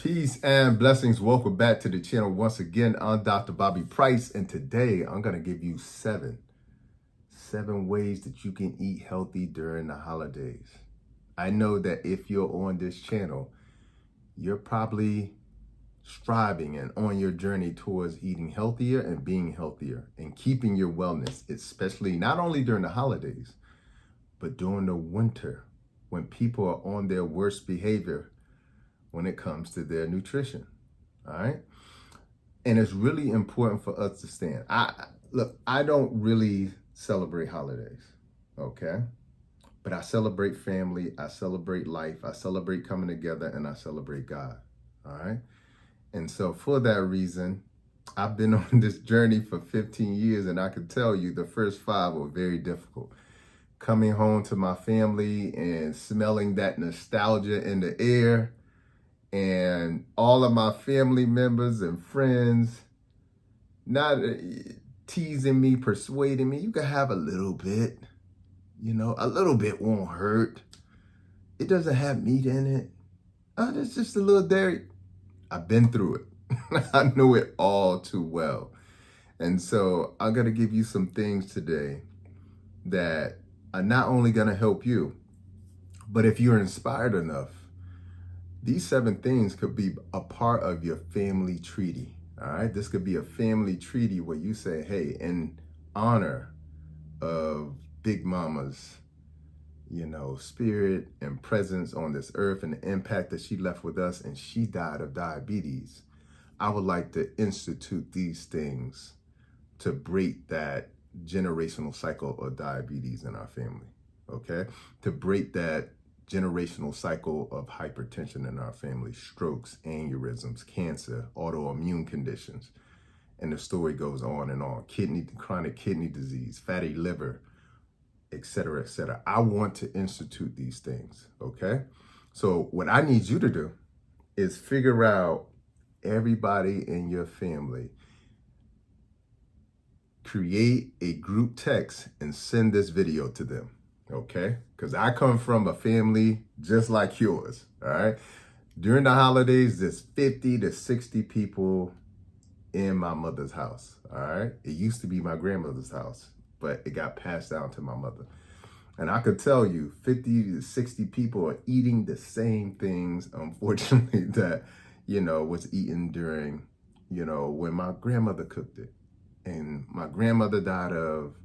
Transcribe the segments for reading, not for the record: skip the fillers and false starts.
Peace and blessings. Welcome back to the channel. Once again, I'm Dr. Bobby Price, and today I'm going to give you seven ways that you can eat healthy during the holidays. I know that if you're on this channel, you're probably striving and on your journey towards eating healthier and being healthier and keeping your wellness, especially not only during the holidays, but during the winter when people are on their worst behavior when it comes to their nutrition. All right. And it's really important for us to stand. I don't really celebrate holidays. Okay. But I celebrate family. I celebrate life. I celebrate coming together, and I celebrate God. All right. And so for that reason, I've been on this journey for 15 years, and I can tell you the first 5 were very difficult. Coming home to my family and smelling that nostalgia in the air, and all of my family members and friends not teasing me, persuading me, you can have a little bit, a little bit won't hurt. It doesn't have meat in it. It's just a little dairy. I've been through it. I know it all too well. And so I'm going to give you some things today that are not only going to help you, but if you're inspired enough, these 7 things could be a part of your family treaty. All right. This could be a family treaty where you say, hey, in honor of Big Mama's, spirit and presence on this earth and the impact that she left with us, and she died of diabetes, I would like to institute these things to break that generational cycle of diabetes in our family. Okay. To break that generational cycle of hypertension in our family, strokes, aneurysms, cancer, autoimmune conditions. And the story goes on and on. Chronic kidney disease, fatty liver, et cetera, et cetera. I want to institute these things, okay? So what I need you to do is figure out everybody in your family, create a group text and send this video to them. Okay, because I come from a family just like yours. All right. During the holidays, there's 50 to 60 people in my mother's house. All right. It used to be my grandmother's house, but it got passed down to my mother. And I could tell you 50 to 60 people are eating the same things, unfortunately, that, was eaten during, when my grandmother cooked it. And my grandmother died of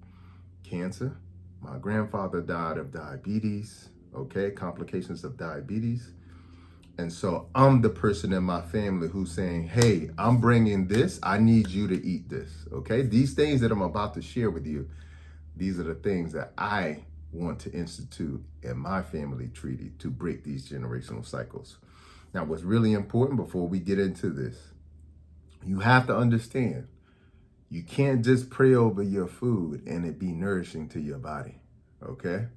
cancer. My grandfather died of diabetes, okay, complications of diabetes. And so I'm the person in my family who's saying, hey, I'm bringing this. I need you to eat this, okay? These things that I'm about to share with you, these are the things that I want to institute in my family treaty to break these generational cycles. Now, what's really important before we get into this, you have to understand, you can't just pray over your food and it be nourishing to your body, okay?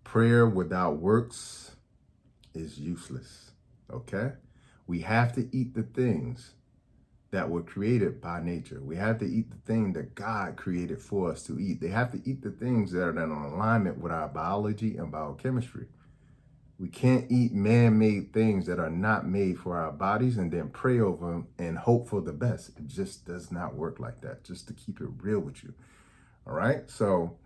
Prayer without works is useless, okay? We have to eat the things that were created by nature. We have to eat the thing that God created for us to eat. They have to eat the things that are in alignment with our biology and biochemistry. We can't eat man-made things that are not made for our bodies and then pray over them and hope for the best. It just does not work like that, just to keep it real with you. All right? So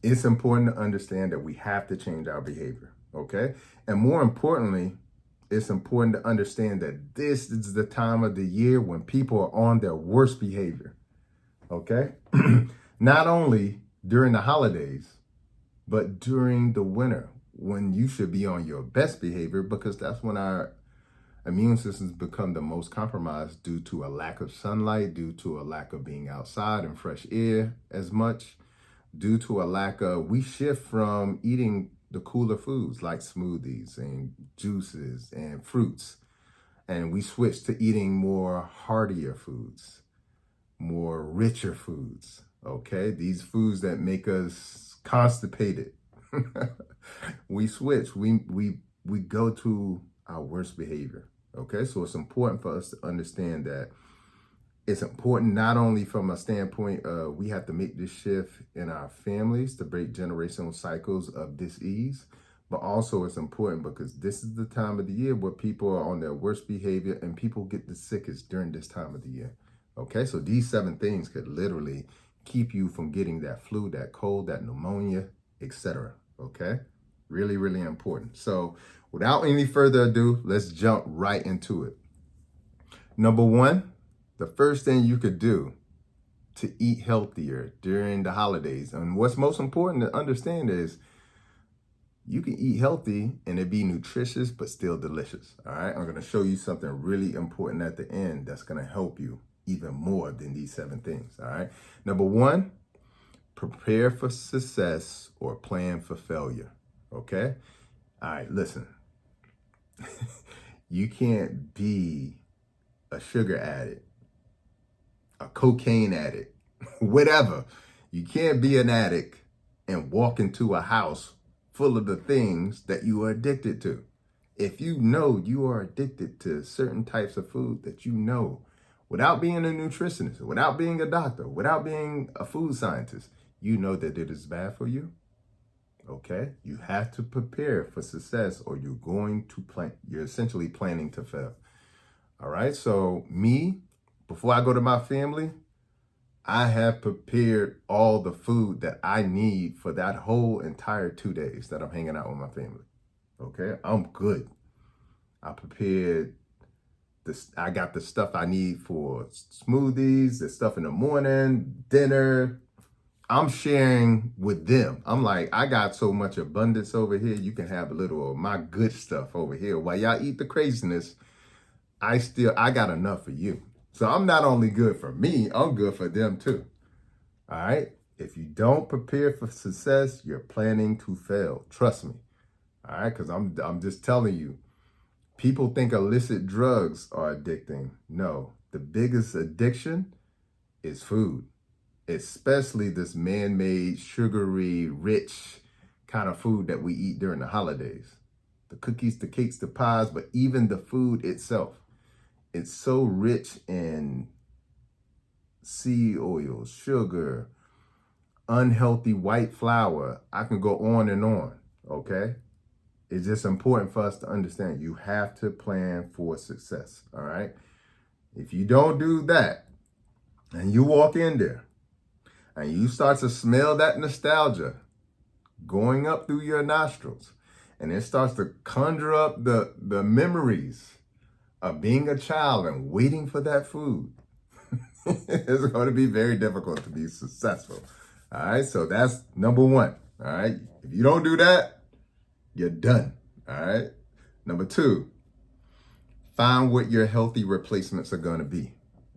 it's important to understand that we have to change our behavior, okay? And more importantly, it's important to understand that this is the time of the year when people are on their worst behavior, okay? Not only during the holidays, but during the winter, when you should be on your best behavior, because that's when our immune systems become the most compromised due to a lack of sunlight, due to a lack of being outside and fresh air as much, due to a lack of, we shift from eating the cooler foods like smoothies and juices and fruits, and we switch to eating more heartier foods, more richer foods, okay? These foods that make us constipated. We switch, we go to our worst behavior, okay? So it's important for us to understand that it's important not only from a standpoint of we have to make this shift in our families to break generational cycles of disease, But also it's important because this is the time of the year where people are on their worst behavior and people get the sickest during this time of the year. Okay, so these 7 things could literally keep you from getting that flu, that cold, that pneumonia, etc. Okay, really, really important. So without any further ado, let's jump right into it. Number 1, the first thing you could do to eat healthier during the holidays, and what's most important to understand is you can eat healthy and it be nutritious but still delicious. All right, I'm going to show you something really important at the end that's going to help you even more than these 7 things. All right, number 1, prepare for success or plan for failure. Okay, all right, listen. You can't be a sugar addict, a cocaine addict, whatever. You can't be an addict and walk into a house full of the things that you are addicted to. If you know you are addicted to certain types of food that you know, without being a nutritionist, without being a doctor, without being a food scientist, you know that it is bad for you. Okay, you have to prepare for success or you're essentially planning to fail. All right, so me, before I go to my family, I have prepared all the food that I need for that whole entire 2 days that I'm hanging out with my family. Okay, I'm good. I prepared this. I got the stuff I need for smoothies, the stuff in the morning, dinner. I'm sharing with them. I'm like, I got so much abundance over here. You can have a little of my good stuff over here. While y'all eat the craziness, I got enough for you. So I'm not only good for me, I'm good for them too. All right. If you don't prepare for success, you're planning to fail. Trust me. All right. Because I'm just telling you, people think illicit drugs are addicting. No, the biggest addiction is food, especially this man-made, sugary, rich kind of food that we eat during the holidays. The cookies, the cakes, the pies, but even the food itself. It's so rich in seed oil, sugar, unhealthy white flour. I can go on and on, okay? It's just important for us to understand you have to plan for success, all right? If you don't do that and you walk in there and you start to smell that nostalgia going up through your nostrils and it starts to conjure up the memories of being a child and waiting for that food, it's going to be very difficult to be successful. All right, so that's number 1. All right, if you don't do that, you're done. All right, number 2, find what your healthy replacements are going to be.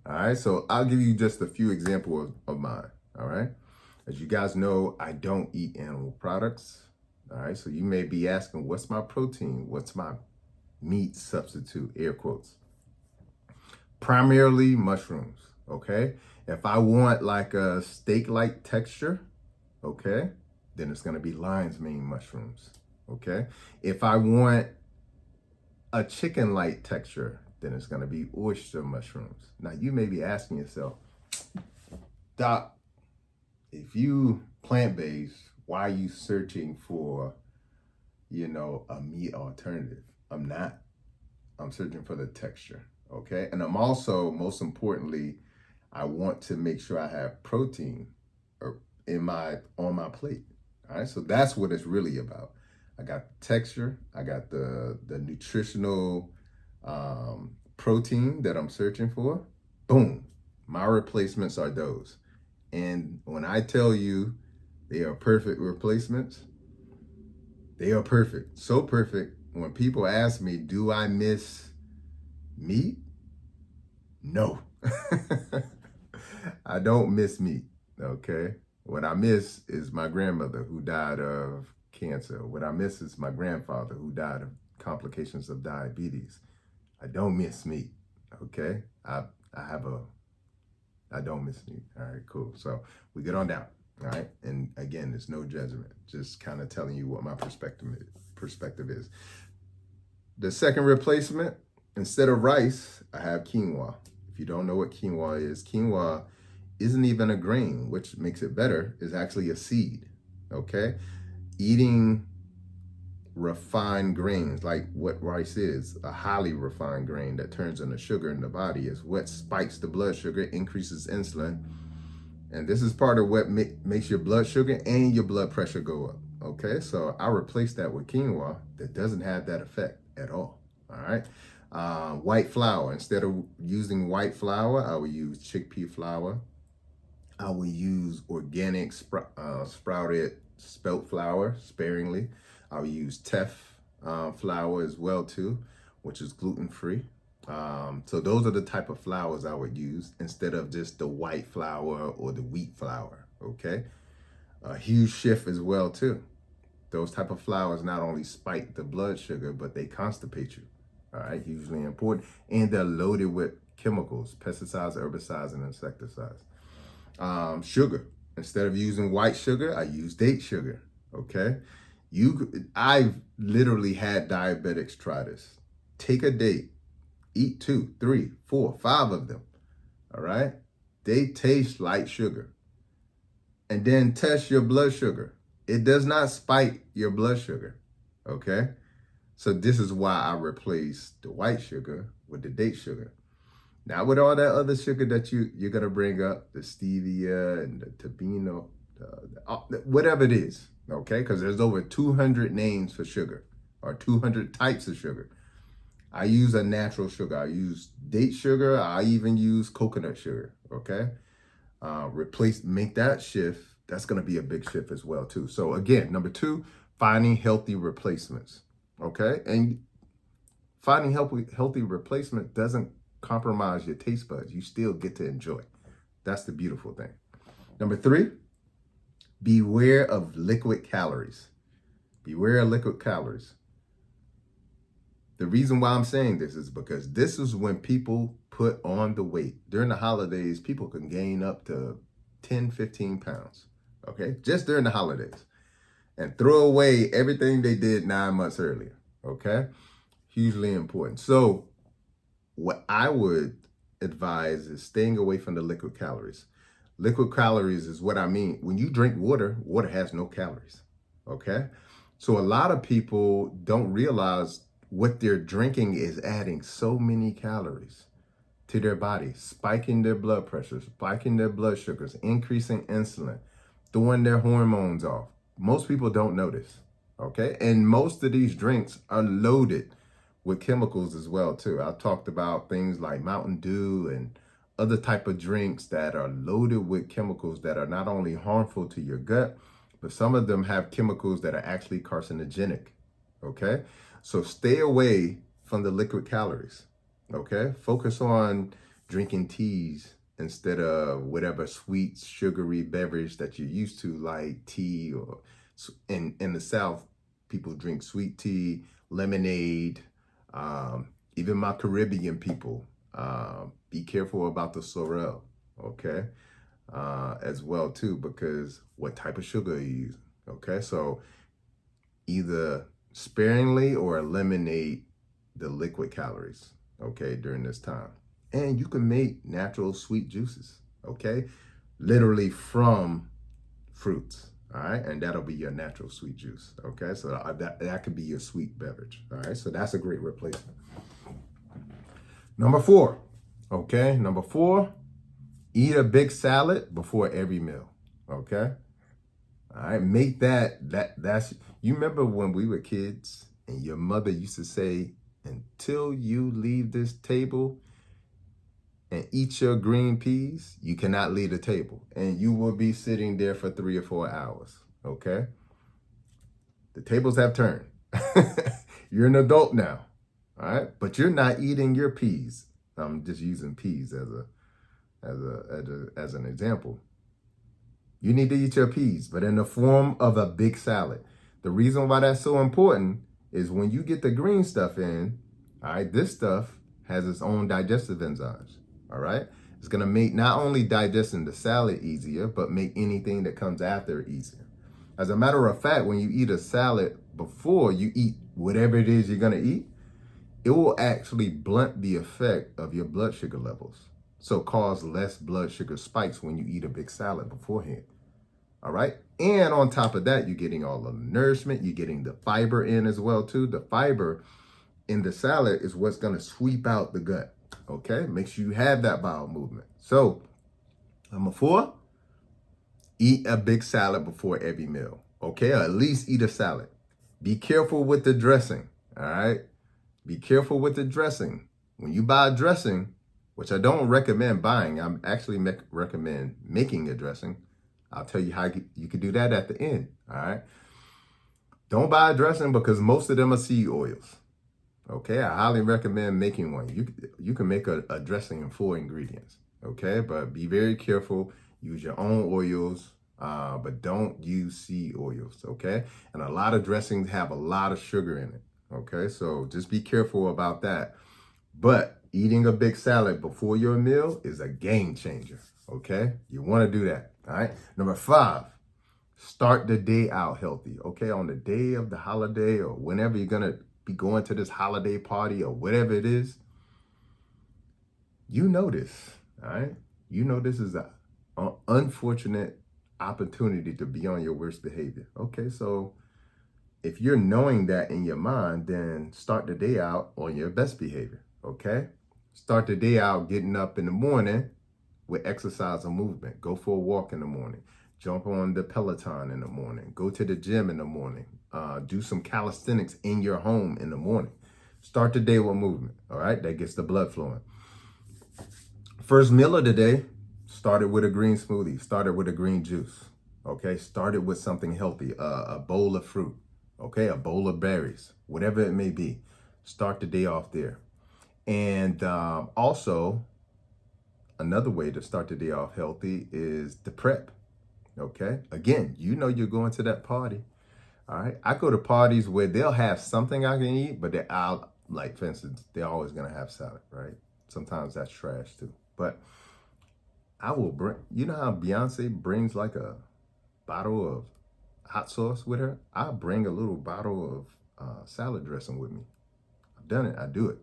All right, so I'll give you just a few examples of mine. All right, as you guys know, I don't eat animal products. All right, so you may be asking, what's my protein? What's my meat substitute, air quotes? Primarily mushrooms, okay? If I want like a steak-like texture, okay, then it's gonna be lion's mane mushrooms, okay? If I want a chicken-like texture, then it's gonna be oyster mushrooms. Now you may be asking yourself, Doc, if you plant-based, why are you searching for, a meat alternative? I'm not. I'm searching for the texture, okay? And I'm also, most importantly, I want to make sure I have protein on my plate. All right, so that's what it's really about. I got the texture, I got the nutritional protein that I'm searching for. Boom, my replacements are those. And when I tell you they are perfect replacements, they are perfect. So perfect, when people ask me, do I miss meat? No. I don't miss meat, okay? What I miss is my grandmother who died of cancer. What I miss is my grandfather who died of complications of diabetes. I don't miss meat, okay? I don't miss meat. All right, cool. So we get on down, all right? And again, there's no judgment, just kind of telling you what my perspective is. The second replacement, instead of rice, I have quinoa. If you don't know what quinoa isn't even a grain, which makes it better, is actually a seed, okay? Eating refined grains, like what rice is, a highly refined grain that turns into sugar in the body, is what spikes the blood sugar, increases insulin. And this is part of what makes your blood sugar and your blood pressure go up. Okay, so I replaced that with quinoa that doesn't have that effect at all. All right. White flour. Instead of using white flour, I would use chickpea flour. I would use organic sprouted spelt flour sparingly. I would use teff flour as well too, which is gluten-free. So those are the type of flours I would use instead of just the white flour or the wheat flour. Okay, a huge shift as well too. Those type of flours not only spike the blood sugar, but they constipate you. All right, hugely important, and they're loaded with chemicals, pesticides, herbicides, and insecticides. Sugar. Instead of using white sugar, I use date sugar. Okay, I've literally had diabetics try this. Take a date, eat 2, 3, 4, 5 of them. All right, they taste like sugar, and then test your blood sugar. It does not spike your blood sugar. Okay, so this is why I replaced the white sugar with the date sugar. Not with all that other sugar that you're gonna bring up, the stevia and the tabino, whatever it is, okay? Because there's over 200 names for sugar or 200 types of sugar. I use a natural sugar. I use date sugar. I even use coconut sugar, okay? Make that shift. That's gonna be a big shift as well too. So again, number 2, finding healthy replacements, okay? And finding healthy replacement doesn't compromise your taste buds. You still get to enjoy. That's the beautiful thing. Number 3, beware of liquid calories. Beware of liquid calories. The reason why I'm saying this is because this is when people put on the weight. During the holidays, people can gain up to 10, 15 pounds, okay? Just during the holidays. And throw away everything they did 9 months earlier, okay? Hugely important. So what I would advise is staying away from the liquid calories. Liquid calories is what I mean. When you drink water, water has no calories, okay? So a lot of people don't realize what they're drinking is adding so many calories to their body, spiking their blood pressure, spiking their blood sugars, increasing insulin, throwing their hormones off. Most people don't notice, okay? And most of these drinks are loaded with chemicals as well too. I talked about things like Mountain Dew and other type of drinks that are loaded with chemicals that are not only harmful to your gut, but some of them have chemicals that are actually carcinogenic, okay? So stay away from the liquid calories, okay? Focus on drinking teas instead of whatever sweet, sugary beverage that you're used to, like tea, or in the South, people drink sweet tea, lemonade. Even my Caribbean people, be careful about the sorrel, okay? As well too, because what type of sugar are you using, okay? So either sparingly or eliminate the liquid calories, okay, during this time. And you can make natural sweet juices, okay? Literally from fruits, all right? And that'll be your natural sweet juice, okay? So that could be your sweet beverage, all right? So that's a great replacement. Number 4, okay? Number 4, eat a big salad before every meal, okay? All right, make that's, you remember when we were kids and your mother used to say, until you leave this table and eat your green peas, you cannot leave the table. And you will be sitting there for 3 or 4 hours, okay? The tables have turned. You're an adult now, all right? But you're not eating your peas. I'm just using peas as an example. You need to eat your peas, but in the form of a big salad. The reason why that's so important is when you get the green stuff in, all right, this stuff has its own digestive enzymes, all right? It's gonna make not only digesting the salad easier, but make anything that comes after easier. As a matter of fact, when you eat a salad before you eat whatever it is you're gonna eat, it will actually blunt the effect of your blood sugar levels. So cause less blood sugar spikes when you eat a big salad beforehand. All right. And on top of that, you're getting all the nourishment. You're getting the fiber in as well, too. The fiber in the salad is what's going to sweep out the gut. Okay. Make sure you have that bowel movement. So, number 4, eat a big salad before every meal. Okay. Or at least eat a salad. Be careful with the dressing. All right. Be careful with the dressing. When you buy a dressing, which I don't recommend buying, I'm actually recommend making a dressing. I'll tell you how you can do that at the end. All right. Don't buy a dressing because most of them are seed oils. Okay. I highly recommend making one. You can make a dressing in 4 ingredients. Okay. But be very careful. Use your own oils. But don't use seed oils. Okay. And a lot of dressings have a lot of sugar in it. Okay. So just be careful about that. But eating a big salad before your meal is a game changer. Okay. You want to do that. All right. Number 5, start the day out healthy. Okay. On the day of the holiday or whenever you're going to be going to this holiday party or whatever it is, you know this. All right. You know this is an unfortunate opportunity to be on your worst behavior. Okay. So if you're knowing that in your mind, then start the day out on your best behavior. Okay. Start the day out getting up in the morning with exercise and movement. Go for a walk in the morning. Jump on the Peloton in the morning. Go to the gym in the morning. Do some calisthenics in your home in the morning. Start the day with movement. All right. That gets the blood flowing. First meal of the day, started with a green smoothie. Started with a green juice. Okay. Started with something healthy. A bowl of fruit. Okay. A bowl of berries. Whatever it may be. Start the day off there. And also, another way to start the day off healthy is the prep. Okay. Again, you know you're going to that party. All right. I go to parties where they'll have something I can eat, but like, for instance, they're always going to have salad, right? Sometimes that's trash too. But I will bring, you know how Beyonce brings like a bottle of hot sauce with her? I bring a little bottle of salad dressing with me. I've done it. I do it.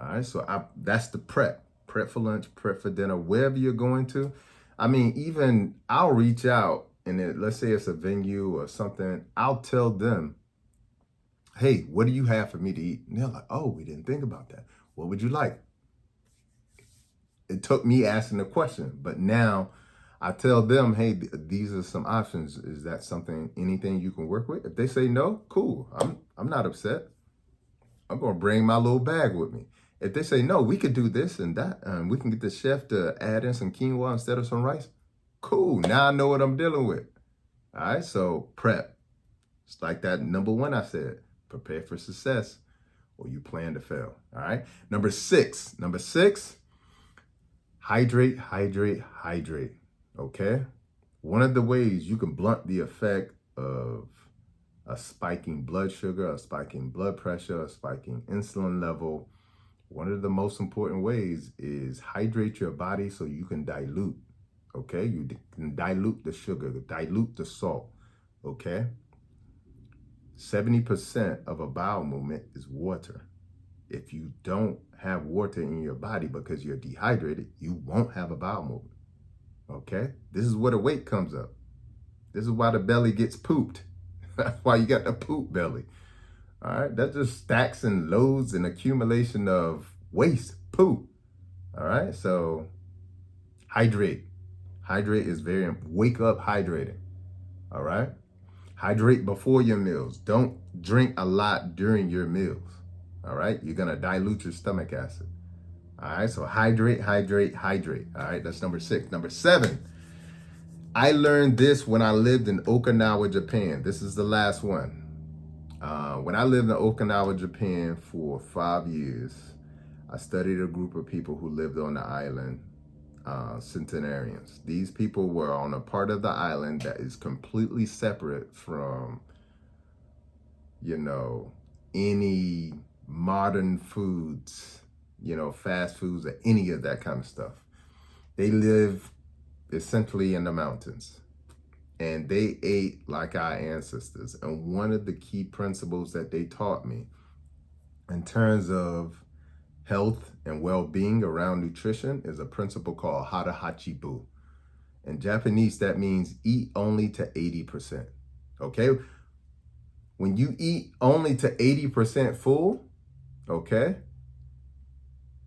All right, so that's the prep. Prep for lunch, prep for dinner, wherever you're going to. I mean, even I'll reach out and let's say it's a venue or something. I'll tell them, hey, what do you have for me to eat? And they're like, oh, we didn't think about that. What would you like? It took me asking the question, but now I tell them, hey, these are some options. Is that anything you can work with? If they say no, cool. I'm not upset. I'm going to bring my little bag with me. If they say, no, we could do this and that, we can get the chef to add in some quinoa instead of some rice. Cool. Now I know what I'm dealing with. All right. So prep. It's like that number 1 I said, prepare for success or you plan to fail. All right. Number 6, hydrate, hydrate, hydrate. Okay. One of the ways you can blunt the effect of a spiking blood sugar, a spiking blood pressure, a spiking insulin level, one of the most important ways is hydrate your body so you can dilute. Okay, you can dilute the sugar, dilute the salt. Okay, 70% of a bowel movement is water. If you don't have water in your body because you're dehydrated, you won't have a bowel movement. Okay, this is where the weight comes up. This is why the belly gets pooped. That's why you got the poop belly. All right, that just stacks and loads and accumulation of waste, poop. All right, so hydrate. Hydrate is wake up hydrated. All right, hydrate before your meals. Don't drink a lot during your meals. All right, you're gonna dilute your stomach acid. All right, so hydrate, hydrate, hydrate. All right, that's number 6. Number 7, I learned this when I lived in Okinawa, Japan. This is the last one. When I lived in Okinawa, Japan for 5 years, I studied a group of people who lived on the island, centenarians. These people were on a part of the island that is completely separate from, any modern foods, fast foods or any of that kind of stuff. They live essentially in the mountains. And they ate like our ancestors. And one of the key principles that they taught me in terms of health and well-being around nutrition is a principle called Hara Hachi Bu. In Japanese, that means eat only to 80%. Okay? When you eat only to 80% full, okay,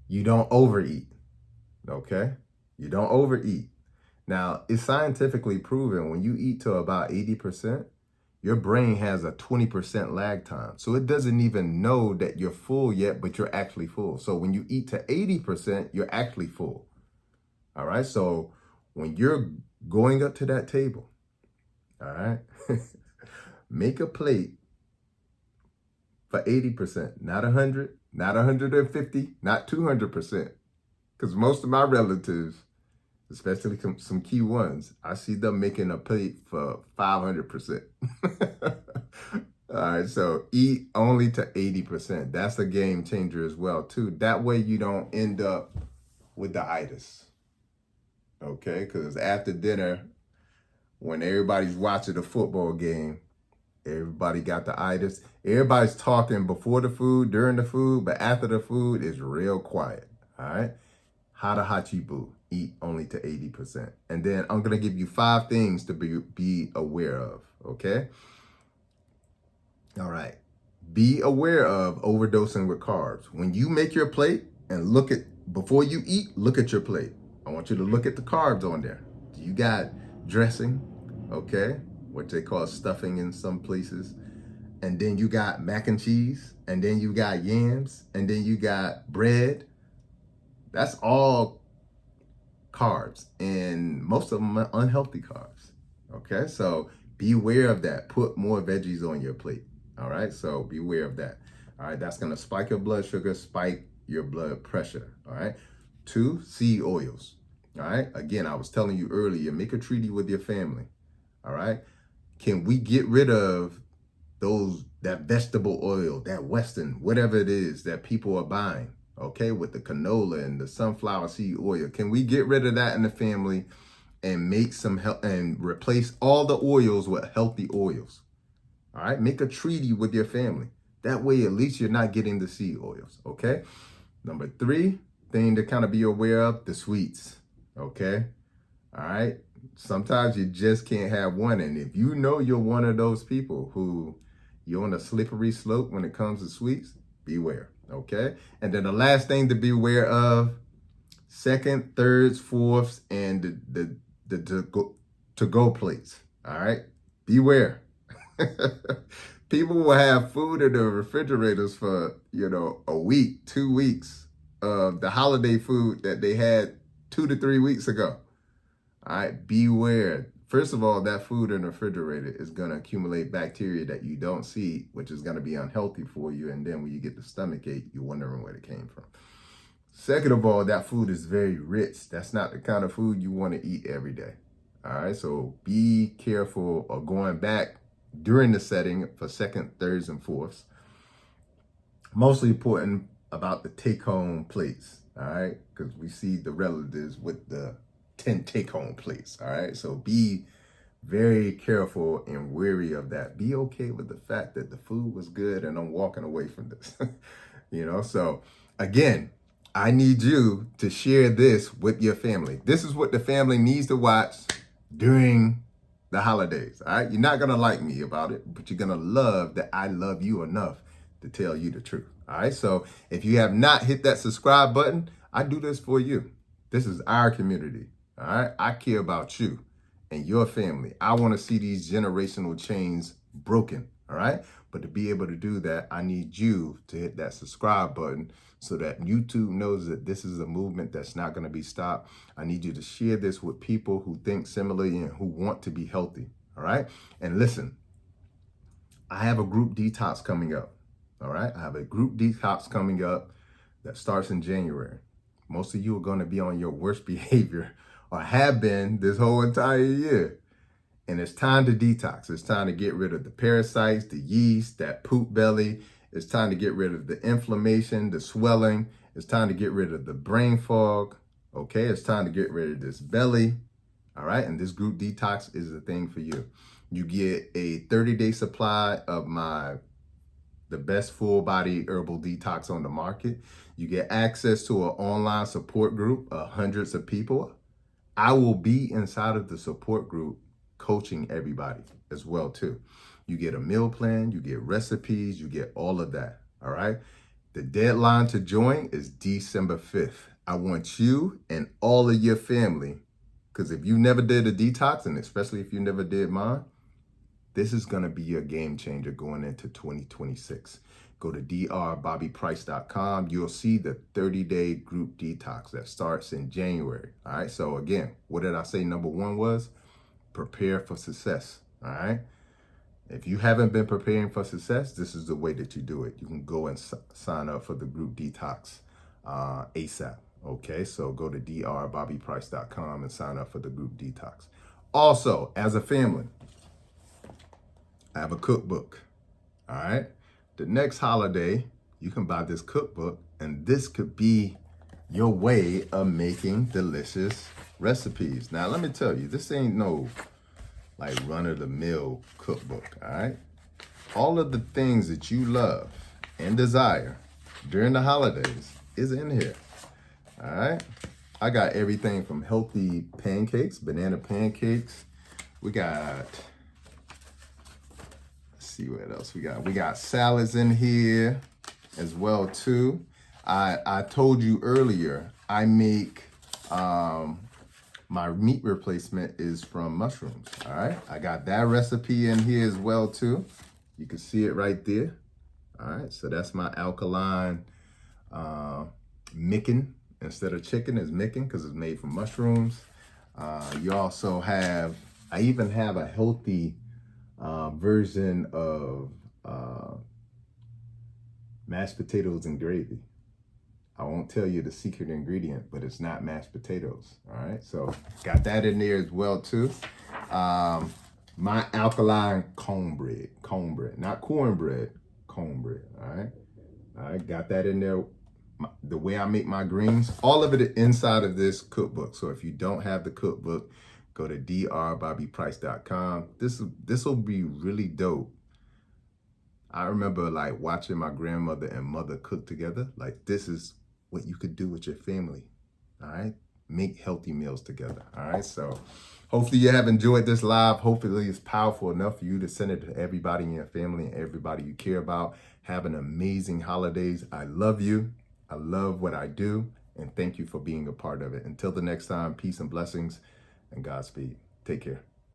you don't overeat. Okay? You don't overeat. Now, it's scientifically proven when you eat to about 80%, your brain has a 20% lag time. So it doesn't even know that you're full yet, but you're actually full. So when you eat to 80%, you're actually full. All right? So when you're going up to that table, all right, make a plate for 80%, not 100, not 150, not 200%. Because most of my relatives, especially some key ones, I see them making a plate for 500%. All right, so eat only to 80%. That's a game changer as well, too. That way you don't end up with the itis. Okay, because after dinner, when everybody's watching a football game, everybody got the itis. Everybody's talking before the food, during the food, but after the food is real quiet. All right. Hara Hachibu, eat only to 80%. And then I'm going to give you 5 things to be aware of. Okay. All right. Be aware of overdosing with carbs. When you make your plate and before you eat, look at your plate. I want you to look at the carbs on there. Do you got dressing? Okay. What they call stuffing in some places. And then you got mac and cheese. And then you got yams. And then you got bread. That's all carbs. And most of them are unhealthy carbs. Okay. So be aware of that. Put more veggies on your plate. All right. So be aware of that. All right. That's going to spike your blood sugar, spike your blood pressure. All right. 2, seed oils. All right. Again, I was telling you earlier, make a treaty with your family. All right. Can we get rid of that vegetable oil, that Western, whatever it is that people are buying? Okay. With the canola and the sunflower seed oil. Can we get rid of that in the family and make some help and replace all the oils with healthy oils? All right. Make a treaty with your family. That way, at least you're not getting the seed oils. Okay. Number 3 thing to kind of be aware of, the sweets. Okay. All right. Sometimes you just can't have one. And if you know you're one of those people who you're on a slippery slope when it comes to sweets, beware. Okay. And then the last thing to be aware of, second, thirds, fourths, and the to-go plates. All right. Beware. People will have food in their refrigerators for, a week, 2 weeks of the holiday food that they had 2 to 3 weeks ago. All right, beware. First of all, that food in the refrigerator is going to accumulate bacteria that you don't see, which is going to be unhealthy for you. And then when you get the stomach ache, you're wondering where it came from. Second of all, that food is very rich. That's not the kind of food you want to eat every day. All right, so be careful of going back during the setting for second, thirds, and fourths. Mostly important about the take-home plates, all right? Because we see the relatives with the 10 take-home plates, all right? So be very careful and wary of that. Be okay with the fact that the food was good and I'm walking away from this, So again, I need you to share this with your family. This is what the family needs to watch during the holidays, all right? You're not going to like me about it, but you're going to love that I love you enough to tell you the truth, all right? So if you have not hit that subscribe button, I do this for you. This is our community, all right? I care about you and your family. I want to see these generational chains broken, all right? But to be able to do that, I need you to hit that subscribe button so that YouTube knows that this is a movement that's not going to be stopped. I need you to share this with people who think similarly and who want to be healthy, all right? And listen, I have a group detox coming up, all right? I have a group detox coming up that starts in January. Most of you are going to be on your worst behavior or have been this whole entire year. And it's time to detox. It's time to get rid of the parasites, the yeast, that poop belly. It's time to get rid of the inflammation, the swelling. It's time to get rid of the brain fog. Okay, it's time to get rid of this belly. All right, and this group detox is the thing for you. You get a 30-day supply of the best full body herbal detox on the market. You get access to an online support group of hundreds of people. I will be inside of the support group coaching everybody as well too. You get a meal plan, you get recipes, you get all of that. All right. The deadline to join is December 5th. I want you and all of your family, because if you never did a detox, and especially if you never did mine, this is going to be your game changer going into 2026. Go to drbobbyprice.com. You'll see the 30-day group detox that starts in January. All right. So again, what did I say? Number one was prepare for success. All right. If you haven't been preparing for success, this is the way that you do it. You can go and sign up for the group detox ASAP. Okay. So go to drbobbyprice.com and sign up for the group detox. Also, as a family, I have a cookbook. All right. The next holiday, you can buy this cookbook, and this could be your way of making delicious recipes. Now, let me tell you, this ain't no like run-of-the-mill cookbook. All right. All of the things that you love and desire during the holidays is in here. All right. I got everything from healthy pancakes, banana pancakes. We got, see what else we got. We got salads in here as well too. I told you earlier, I make my meat replacement is from mushrooms. All right, I got that recipe in here as well too. You can see it right there. All right, so that's my alkaline Micken instead of chicken is Micken because it's made from mushrooms. You also have, I even have a healthy version of mashed potatoes and gravy. I won't tell you the secret ingredient, but it's not mashed potatoes. All right, so got that in there as well too. My alkaline cornbread, not cornbread, cornbread. All right, got that in there. The way I make my greens, all of it inside of this cookbook. So if you don't have the cookbook, go to drbobbyprice.com. This will be really dope. I remember like watching my grandmother and mother cook together. Like this is what you could do with your family. All right. Make healthy meals together. All right. So hopefully you have enjoyed this live. Hopefully it's powerful enough for you to send it to everybody in your family and everybody you care about. Have an amazing holidays. I love you. I love what I do. And thank you for being a part of it. Until the next time, peace and blessings and Godspeed. Take care.